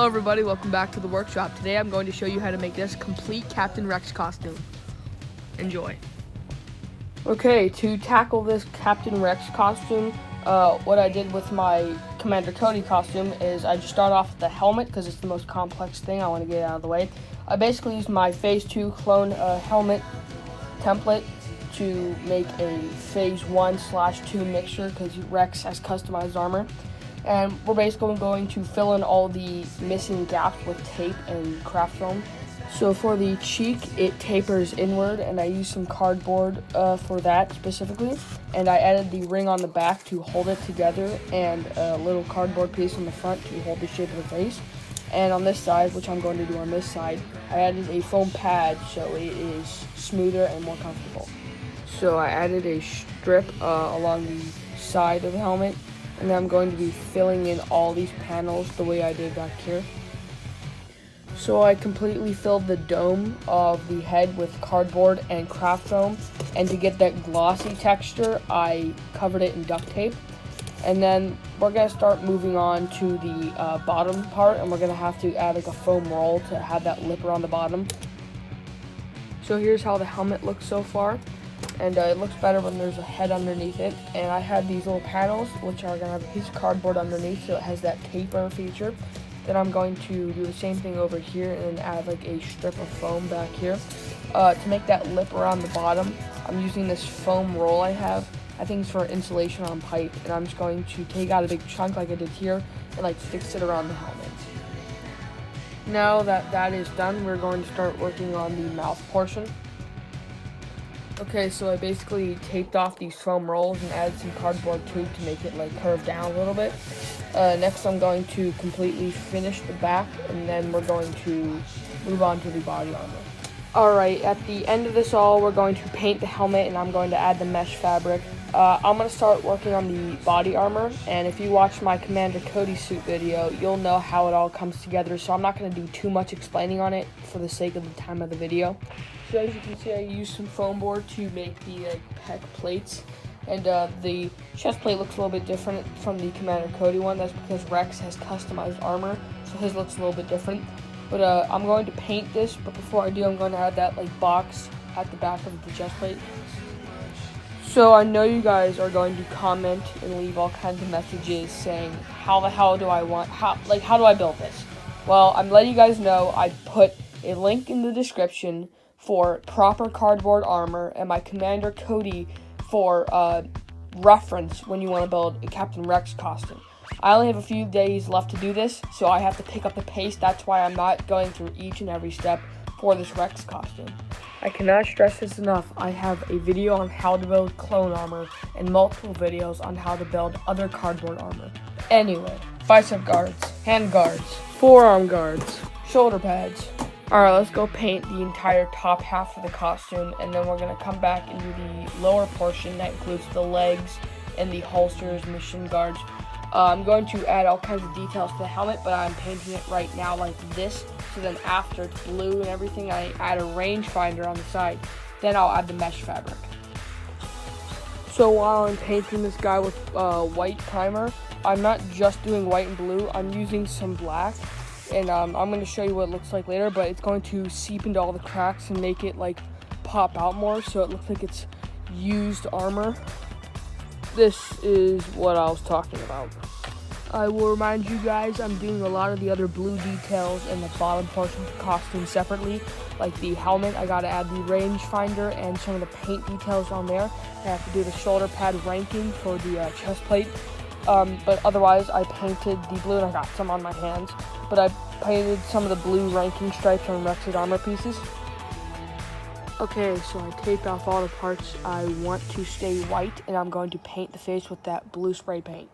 Hello everybody, welcome back to the workshop. Today I'm going to show you how to make this complete Captain Rex costume. Enjoy. Okay, to tackle this Captain Rex costume, what I did with my Commander Cody costume is I just start off with the helmet because it's the most complex thing. I want to get it out of the way. I basically used my Phase 2 clone helmet template to make a Phase 1/2 mixture because Rex has customized armor. And we're basically going to fill in all the missing gaps with tape and craft foam. So for the cheek, it tapers inward, and I used some cardboard for that specifically. And I added the ring on the back to hold it together, and a little cardboard piece on the front to hold the shape of the face. And on this side, which I'm going to do on this side, I added a foam pad so it is smoother and more comfortable. So I added a strip along the side of the helmet. And then I'm going to be filling in all these panels the way I did back here. So I completely filled the dome of the head with cardboard and craft foam. And to get that glossy texture, I covered it in duct tape. And then we're going to start moving on to the bottom part. And we're going to have to add like a foam roll to have that lip around the bottom. So here's how the helmet looks so far. And it looks better when there's a head underneath it. And I had these little panels, which are going to have a piece of cardboard underneath, so it has that taper feature. Then I'm going to do the same thing over here and then add like a strip of foam back here. To make that lip around the bottom, I'm using this foam roll I have. I think it's for insulation on pipe. And I'm just going to take out a big chunk like I did here and like fix it around the helmet. Now that that is done, we're going to start working on the mouth portion. Okay, so I basically taped off these foam rolls and added some cardboard tube to make it like curve down a little bit. Next I'm going to completely finish the back, and then we're going to move on to the body armor. Alright, at the end of this all, we're going to paint the helmet, and I'm going to add the mesh fabric. I'm going to start working on the body armor, and if you watch my Commander Cody suit video, you'll know how it all comes together, so I'm not going to do too much explaining on it for the sake of the time of the video. So as you can see, I used some foam board to make the pec plates, and the chest plate looks a little bit different from the Commander Cody one. That's because Rex has customized armor, so his looks a little bit different. But I'm going to paint this, but before I do, I'm going to add that like box at the back of the chest plate. So I know you guys are going to comment and leave all kinds of messages saying, how the hell do I want, how do I build this? Well, I'm letting you guys know I put a link in the description for proper cardboard armor and my Commander Cody for reference when you want to build a Captain Rex costume. I only have a few days left to do this, so I have to pick up the pace. That's why I'm not going through each and every step for this Rex costume. I cannot stress this enough. I have a video on how to build clone armor and multiple videos on how to build other cardboard armor. Anyway, bicep guards, hand guards, forearm guards, shoulder pads. Alright, let's go paint the entire top half of the costume, and then we're going to come back and do the lower portion that includes the legs and the holsters and the shin guards. I'm going to add all kinds of details to the helmet, but I'm painting it right now like this. So then after it's blue and everything, I add a rangefinder on the side. Then I'll add the mesh fabric. So while I'm painting this guy with white primer, I'm not just doing white and blue. I'm using some black. And I'm going to show you what it looks like later, but it's going to seep into all the cracks and make it like pop out more so it looks like it's used armor. This is what I was talking about. I will remind you guys I'm doing a lot of the other blue details in the bottom portion of the costume separately. Like the helmet, I gotta add the rangefinder and some of the paint details on there. I have to do the shoulder pad ranking for the chest plate. But otherwise, I painted the blue, and I got some on my hands. But I painted some of the blue ranking stripes on Rex's armor pieces. Okay, so I taped off all the parts I want to stay white, and I'm going to paint the face with that blue spray paint.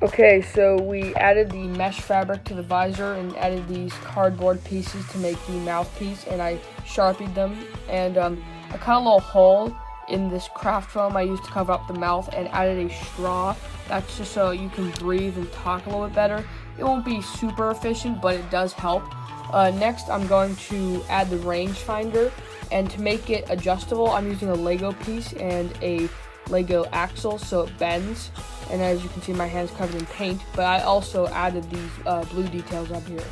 Okay, so we added the mesh fabric to the visor and added these cardboard pieces to make the mouthpiece, and I sharpied them, and I cut a little hole in this craft foam I used to cover up the mouth, and added a straw. That's just so you can breathe and talk a little bit better. It won't be super efficient, but it does help. Next, I'm going to add the rangefinder, and to make it adjustable, I'm using a Lego piece and a Lego axle so it bends. And as you can see, my hand's covered in paint, but I also added these blue details up here.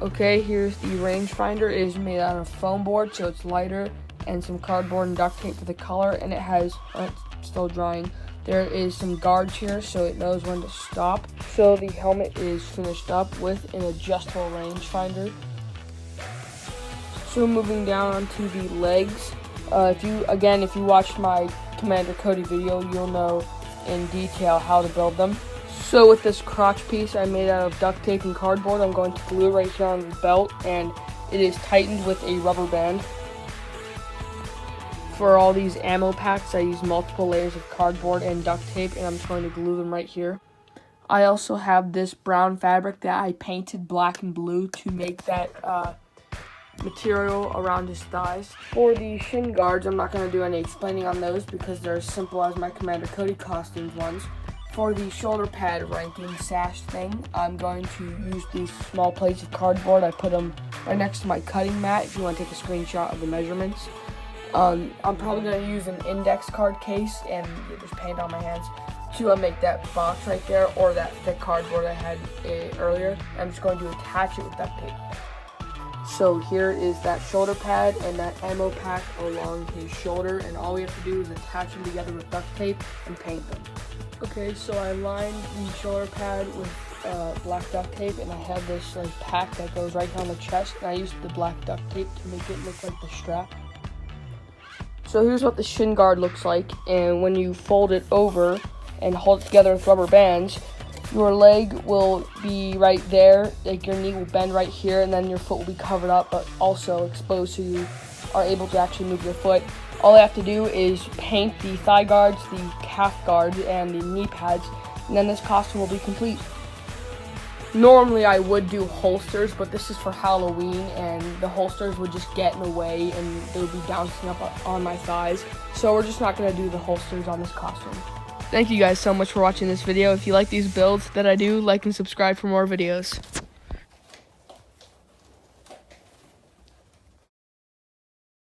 Okay, here's the rangefinder. It is made out of foam board, so it's lighter, and some cardboard and duct tape for the color, and it has, it's still drying. There is some guards here so it knows when to stop. So the helmet is finished up with an adjustable rangefinder. So moving down onto the legs. If you watched my Commander Cody video, you'll know in detail how to build them. So with this crotch piece I made out of duct tape and cardboard, I'm going to glue it right here on the belt, and it is tightened with a rubber band. For all these ammo packs, I use multiple layers of cardboard and duct tape, and I'm just going to glue them right here. I also have this brown fabric that I painted black and blue to make that material around his thighs. For the shin guards, I'm not going to do any explaining on those because they're as simple as my Commander Cody costumes ones. For the shoulder pad ranking sash thing, I'm going to use these small plates of cardboard. I put them right next to my cutting mat if you want to take a screenshot of the measurements. I'm probably going to use an index card case and just paint on my hands to make that box right there, or that thick cardboard I had earlier. I'm just going to attach it with duct tape. So here is that shoulder pad and that ammo pack along his shoulder, and all we have to do is attach them together with duct tape and paint them. Okay, so I lined the shoulder pad with black duct tape, and I have this pack that goes right down the chest, and I used the black duct tape to make it look like the strap. So here's what the shin guard looks like, and when you fold it over and hold it together with rubber bands, your leg will be right there, like your knee will bend right here, and then your foot will be covered up but also exposed so you are able to actually move your foot. All I have to do is paint the thigh guards, the calf guards, and the knee pads, and then this costume will be complete. Normally I would do holsters, but this is for Halloween, and the holsters would just get in the way and they would be bouncing up on my thighs. So we're just not going to do the holsters on this costume. Thank you guys so much for watching this video. If you like these builds that I do, like and subscribe for more videos.